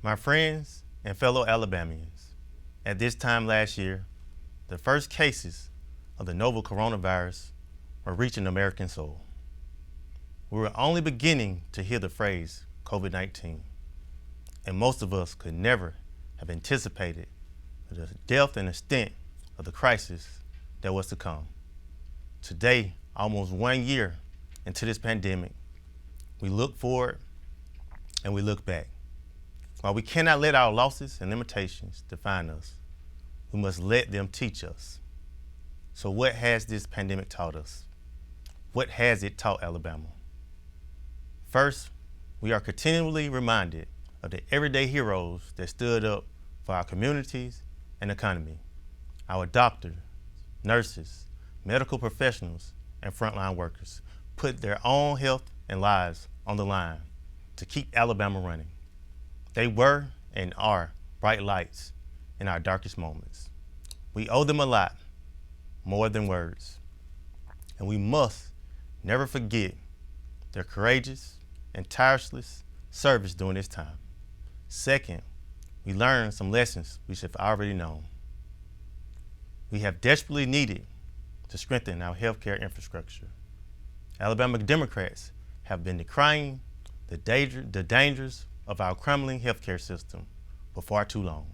My friends and fellow Alabamians, at this time last year, the first cases of the novel coronavirus were reaching American soil. We were only beginning to hear the phrase COVID-19, and most of us could never have anticipated the depth and extent of the crisis that was to come. Today, almost 1 year into this pandemic, we look forward and we look back. While we cannot let our losses and limitations define us, we must let them teach us. So what has this pandemic taught us? What has it taught Alabama? First, we are continually reminded of the everyday heroes that stood up for our communities and economy. Our doctors, nurses, medical professionals, and frontline workers put their own health and lives on the line to keep Alabama running. They were and are bright lights in our darkest moments. We owe them a lot, more than words. And we must never forget their courageous and tireless service during this time. Second, we learned some lessons we should have already known. We have desperately needed to strengthen our healthcare infrastructure. Alabama Democrats have been decrying the dangers of our crumbling healthcare system for far too long.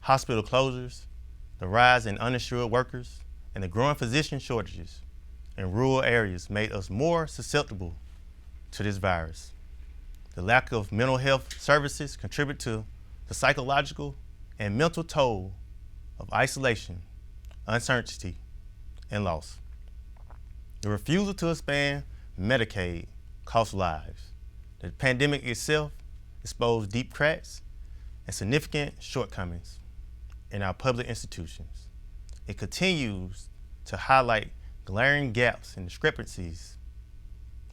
Hospital closures, the rise in uninsured workers, and the growing physician shortages in rural areas made us more susceptible to this virus. The lack of mental health services contribute to the psychological and mental toll of isolation, uncertainty, and loss. The refusal to expand Medicaid costs lives. The pandemic itself exposed deep cracks and significant shortcomings in our public institutions. It continues to highlight glaring gaps and discrepancies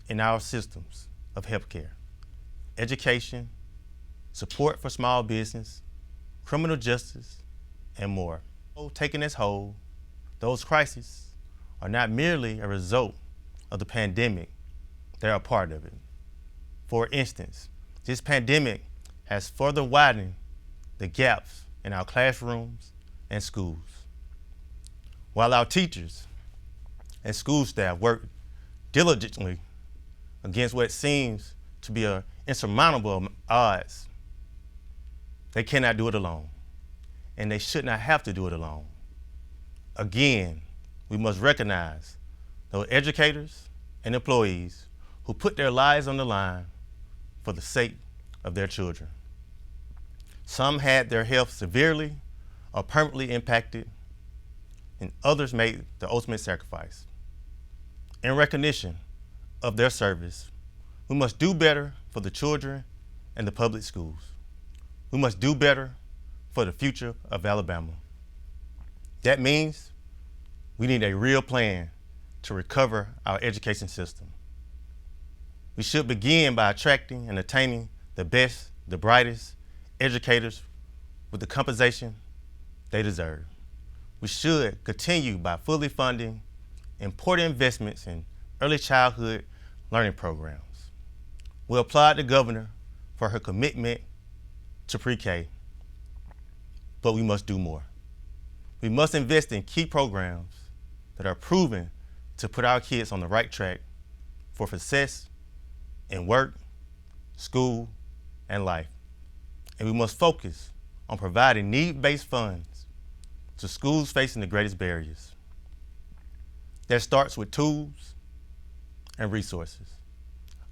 in our systems of healthcare, education, support for small business, criminal justice, and more. Taken as whole, those crises are not merely a result of the pandemic, they are a part of it. For instance, this pandemic has further widened the gaps in our classrooms and schools. While our teachers and school staff work diligently against what seems to be insurmountable odds, they cannot do it alone, and they should not have to do it alone. Again, we must recognize those educators and employees who put their lives on the line for the sake of their children. Some had their health severely or permanently impacted, and others made the ultimate sacrifice. In recognition of their service, we must do better for the children and the public schools. We must do better for the future of Alabama. That means we need a real plan to recover our education system. We should begin by attracting and attaining the best, the brightest educators with the compensation they deserve. We should continue by fully funding important investments in early childhood learning programs. We applaud the governor for her commitment to pre-K, but we must do more. We must invest in key programs that are proven to put our kids on the right track for success in work, school, and life. And we must focus on providing need-based funds to schools facing the greatest barriers. That starts with tools and resources.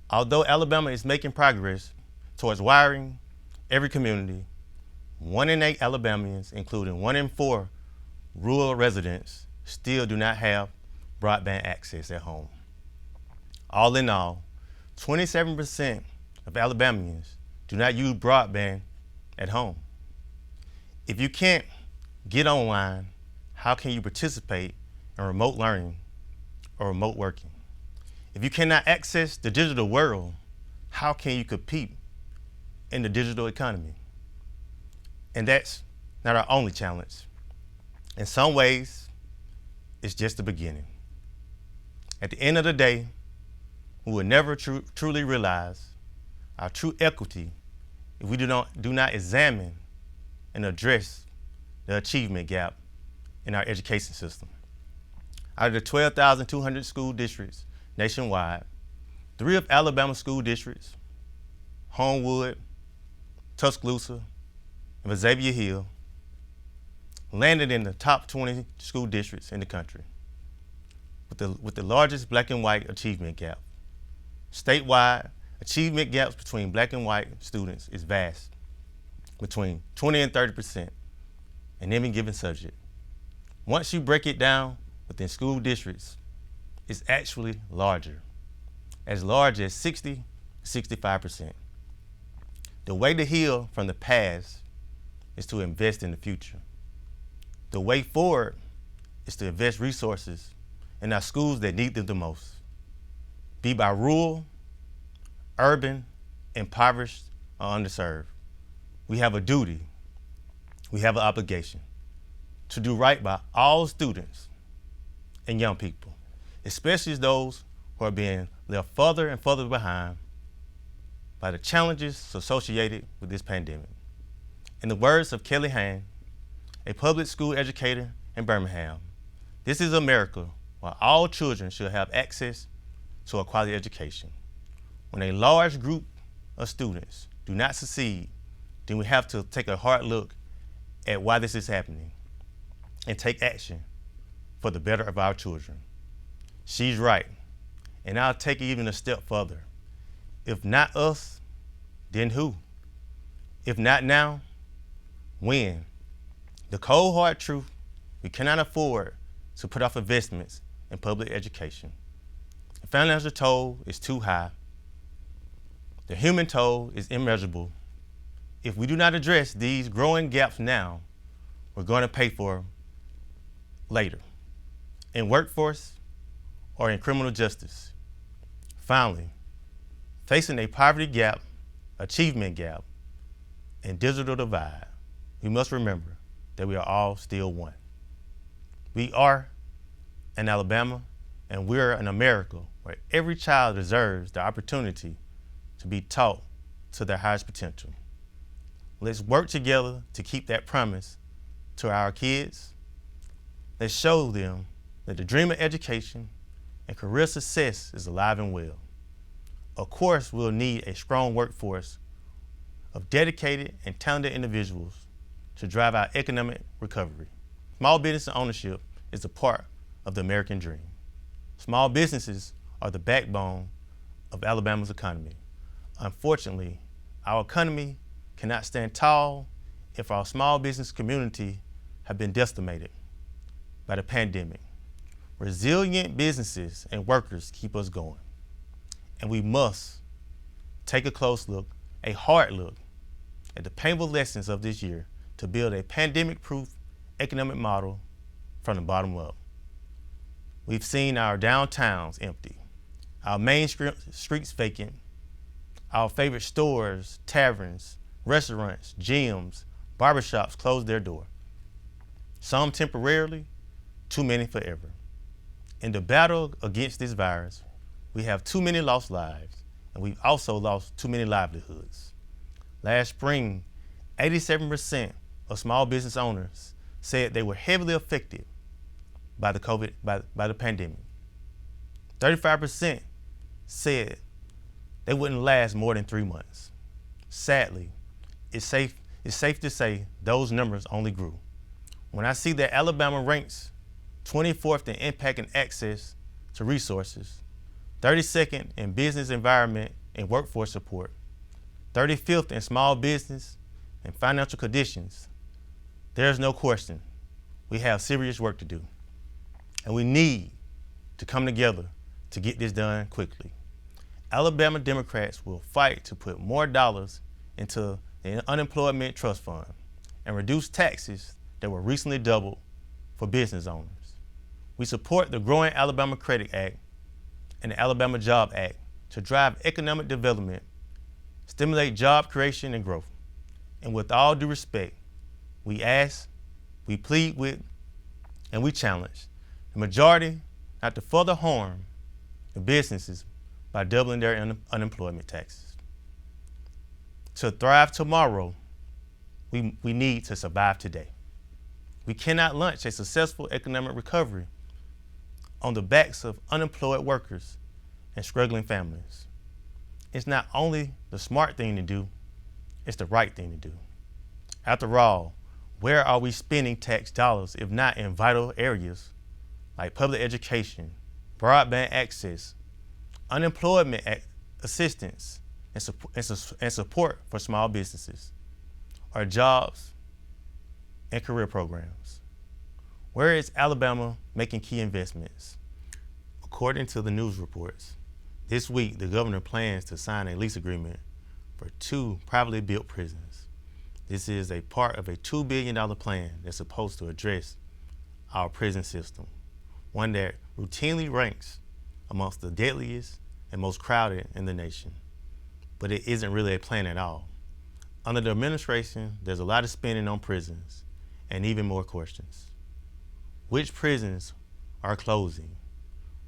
Although Alabama is making progress towards wiring every community, 1 in 8 Alabamians, including 1 in 4 rural residents, still do not have broadband access at home. All in all, 27% of Alabamians do not use broadband at home. If you can't get online, how can you participate in remote learning or remote working? If you cannot access the digital world, how can you compete in the digital economy? And that's not our only challenge. In some ways, it's just the beginning. At the end of the day, we will never truly realize our true equity if we do not examine and address the achievement gap in our education system. Out of the 12,200 school districts nationwide, 3 of Alabama's school districts, Homewood, Tuscaloosa, and Xavier Hill, landed in the top 20 school districts in the country with the largest black and white achievement gap. Statewide, achievement gaps between black and white students is vast, between 20 and 30% in any given subject. Once you break it down within school districts, it's actually larger, as large as 60 to 65%. The way to heal from the past is to invest in the future. The way forward is to invest resources in our schools that need them the most, be by rural, urban, impoverished, or underserved. We have a duty, we have an obligation to do right by all students and young people, especially those who are being left further and further behind by the challenges associated with this pandemic. In the words of Kelly Hain, a public school educator in Birmingham, this is America where all children should have access to a quality education. When a large group of students do not succeed, then we have to take a hard look at why this is happening and take action for the better of our children. She's right, and I'll take it even a step further. If not us, then who? If not now, when? The cold hard truth, we cannot afford to put off investments in public education. The financial toll is too high. The human toll is immeasurable. If we do not address these growing gaps now, we're going to pay for them later, in workforce or in criminal justice. Finally, facing a poverty gap, achievement gap, and digital divide, we must remember that we are all still one. We are in Alabama, and we're in America where every child deserves the opportunity to be taught to their highest potential. Let's work together to keep that promise to our kids. Let's show them that the dream of education and career success is alive and well. Of course, we'll need a strong workforce of dedicated and talented individuals to drive our economic recovery. Small business ownership is a part of the American dream. Small businesses are the backbone of Alabama's economy. Unfortunately, our economy cannot stand tall if our small business community have been decimated by the pandemic. Resilient businesses and workers keep us going. And we must take a close look, a hard look, at the painful lessons of this year to build a pandemic-proof economic model from the bottom up. We've seen our downtowns empty, our main streets vacant, our favorite stores, taverns, restaurants, gyms, barbershops close their door. Some temporarily, too many forever. In the battle against this virus, we have too many lost lives, and we've also lost too many livelihoods. Last spring, 87% of small business owners said they were heavily affected by the pandemic. 35% said they wouldn't last more than 3 months. Sadly, it's safe to say those numbers only grew. When I see that Alabama ranks 24th in impact and access to resources, 32nd in business environment and workforce support, 35th in small business and financial conditions, there's no question we have serious work to do. And we need to come together to get this done quickly. Alabama Democrats will fight to put more dollars into the unemployment trust fund and reduce taxes that were recently doubled for business owners. We support the growing Alabama Credit Act and the Alabama Job Act to drive economic development, stimulate job creation and growth. And with all due respect, we ask, we plead with, and we challenge the majority not to further harm the businesses by doubling their unemployment taxes. To thrive tomorrow, we need to survive today. We cannot launch a successful economic recovery on the backs of unemployed workers and struggling families. It's not only the smart thing to do, it's the right thing to do. After all, where are we spending tax dollars if not in vital areas like public education, broadband access, unemployment assistance, and support for small businesses, or jobs and career programs? Where is Alabama making key investments? According to the news reports, this week the governor plans to sign a lease agreement for 2 privately built prisons. This is a part of a $2 billion plan that's supposed to address our prison system, one that routinely ranks amongst the deadliest and most crowded in the nation. But it isn't really a plan at all. Under the administration, there's a lot of spending on prisons and even more questions. Which prisons are closing?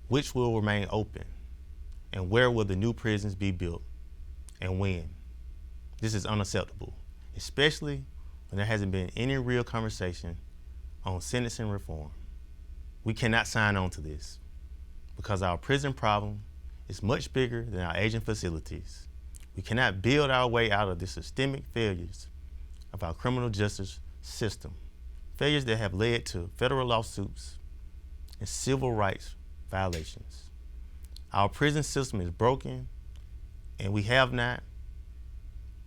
Which will remain open? And where will the new prisons be built and when? This is unacceptable, especially when there hasn't been any real conversation on sentencing reform. We cannot sign on to this because our prison problem is much bigger than our aging facilities. We cannot build our way out of the systemic failures of our criminal justice system, failures that have led to federal lawsuits and civil rights violations. Our prison system is broken, and we have not,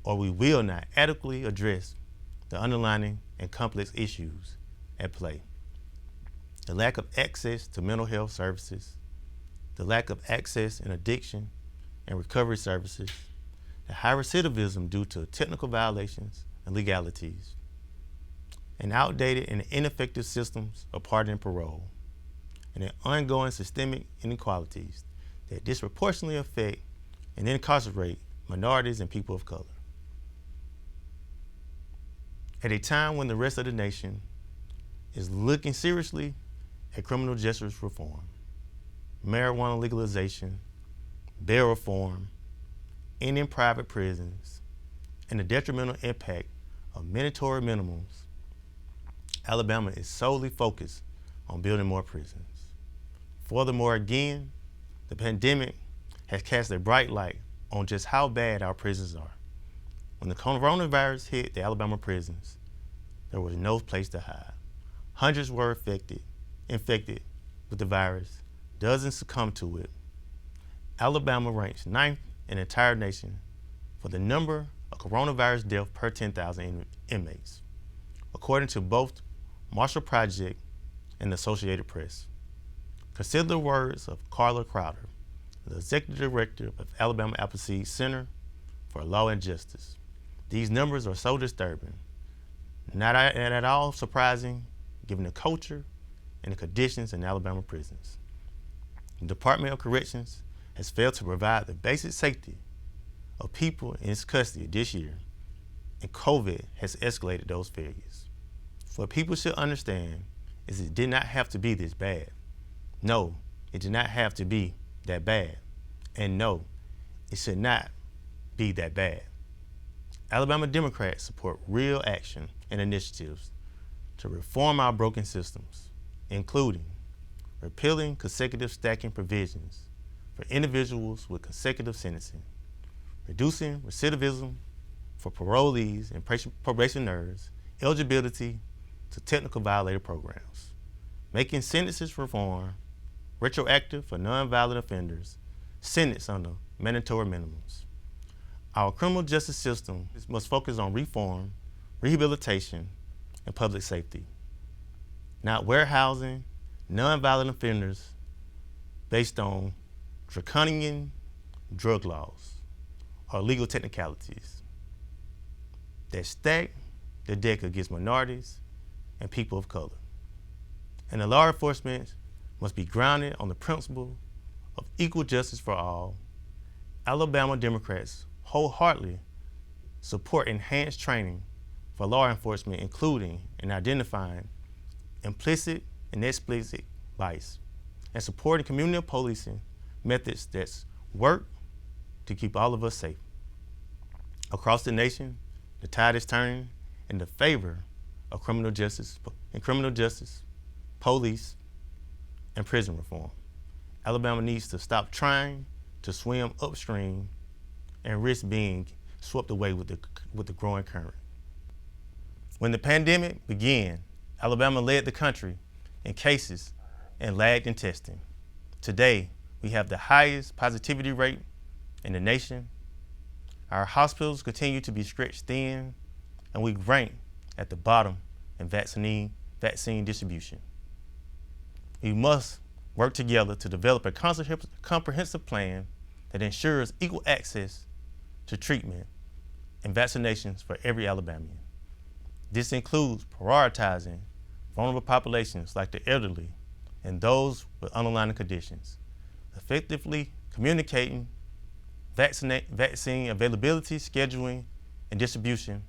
or we will not, adequately address the underlying and complex issues at play. The lack of access to mental health services, the lack of access in addiction and recovery services, the high recidivism due to technical violations and legalities, and outdated and ineffective systems of pardon and parole, and the ongoing systemic inequalities that disproportionately affect and incarcerate minorities and people of color. At a time when the rest of the nation is looking seriously at criminal justice reform, marijuana legalization, bail reform, ending private prisons, and the detrimental impact of mandatory minimums, Alabama is solely focused on building more prisons. Furthermore, again, the pandemic has cast a bright light on just how bad our prisons are. When the coronavirus hit the Alabama prisons, there was no place to hide. Hundreds were infected with the virus, dozens succumbed to it. Alabama ranks 9th in the entire nation for the number of coronavirus deaths per 10,000 inmates, according to both Marshall Project and the Associated Press. Consider the words of Carla Crowder, the executive director of Alabama Appleseed Center for Law and Justice. These numbers are so disturbing, not at all surprising given the culture and the conditions in Alabama prisons. The Department of Corrections has failed to provide the basic safety of people in its custody this year, and COVID has escalated those failures. What people should understand is it did not have to be this bad. No, it did not have to be that bad. And no, it should not be that bad. Alabama Democrats support real action and initiatives to reform our broken systems, including repealing consecutive stacking provisions for individuals with consecutive sentencing, reducing recidivism for parolees and probationers, eligibility to technical violator programs, making sentences reform retroactive for nonviolent offenders sentenced under mandatory minimums. Our criminal justice system must focus on reform, rehabilitation, and public safety, not warehousing nonviolent offenders based on draconian drug laws or legal technicalities that stack the deck against minorities and people of color. And the law enforcement must be grounded on the principle of equal justice for all. Alabama Democrats wholeheartedly support enhanced training for law enforcement, including in identifying implicit and explicit bias, and supporting community policing methods that work to keep all of us safe. Across the nation, the tide is turning in the favor of criminal justice, police, and prison reform. Alabama needs to stop trying to swim upstream and risk being swept away with the growing current. When the pandemic began, Alabama led the country in cases and lagged in testing. Today, we have the highest positivity rate in the nation. Our hospitals continue to be stretched thin, and we rank at the bottom in vaccine distribution. We must work together to develop a comprehensive plan that ensures equal access to treatment and vaccinations for every Alabamian. This includes prioritizing vulnerable populations like the elderly and those with underlying conditions, effectively communicating vaccine availability, scheduling, and distribution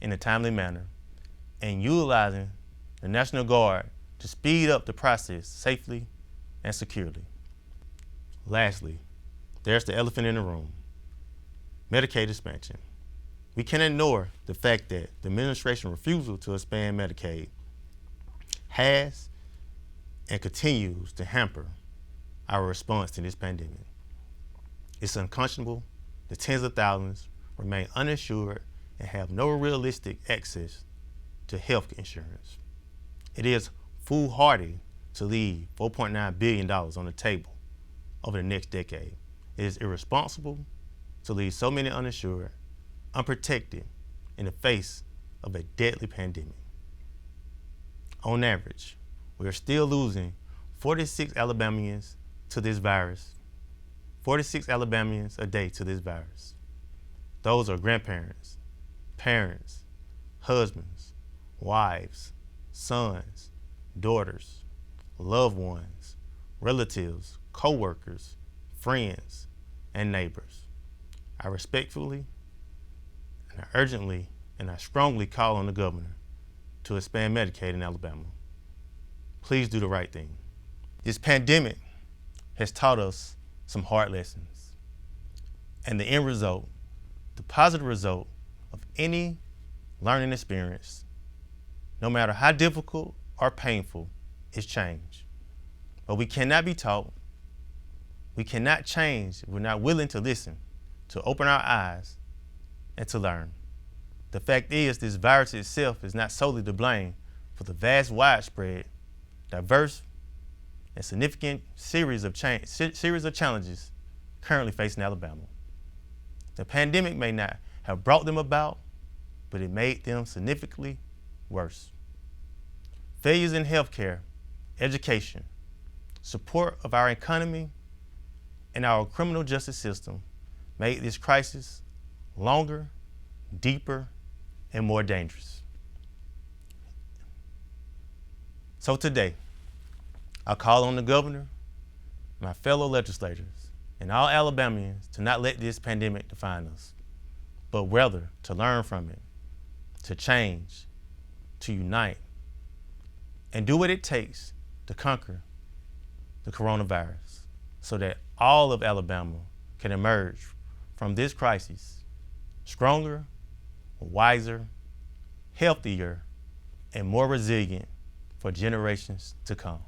in a timely manner, and utilizing the National Guard to speed up the process safely and securely. Lastly, there's the elephant in the room: Medicaid expansion. We can't ignore the fact that the administration's refusal to expand Medicaid has and continues to hamper our response to this pandemic. It's unconscionable that tens of thousands remain uninsured and have no realistic access to health insurance. It is foolhardy to leave $4.9 billion on the table over the next decade. It is irresponsible to leave so many uninsured, unprotected in the face of a deadly pandemic. On average, we are still losing 46 Alabamians to this virus, 46 Alabamians a day to this virus. Those are grandparents, parents, husbands, wives, sons, daughters, loved ones, relatives, co-workers, friends, and neighbors. I respectfully and I urgently and I strongly call on the governor to expand Medicaid in Alabama. Please do the right thing. This pandemic has taught us some hard lessons, and the end result, the positive result of any learning experience, no matter how difficult or painful, is change. But we cannot be taught. We cannot change if we're not willing to listen, to open our eyes, and to learn. The fact is, this virus itself is not solely to blame for the vast, widespread, diverse, and significant series of challenges currently facing Alabama. The pandemic may not have brought them about, but it made them significantly worse. Failures in healthcare, education, support of our economy, and our criminal justice system made this crisis longer, deeper, and more dangerous. So today, I call on the governor, my fellow legislators, and all Alabamians to not let this pandemic define us, but rather to learn from it, to change, to unite, and do what it takes to conquer the coronavirus so that all of Alabama can emerge from this crisis stronger, wiser, healthier, and more resilient for generations to come.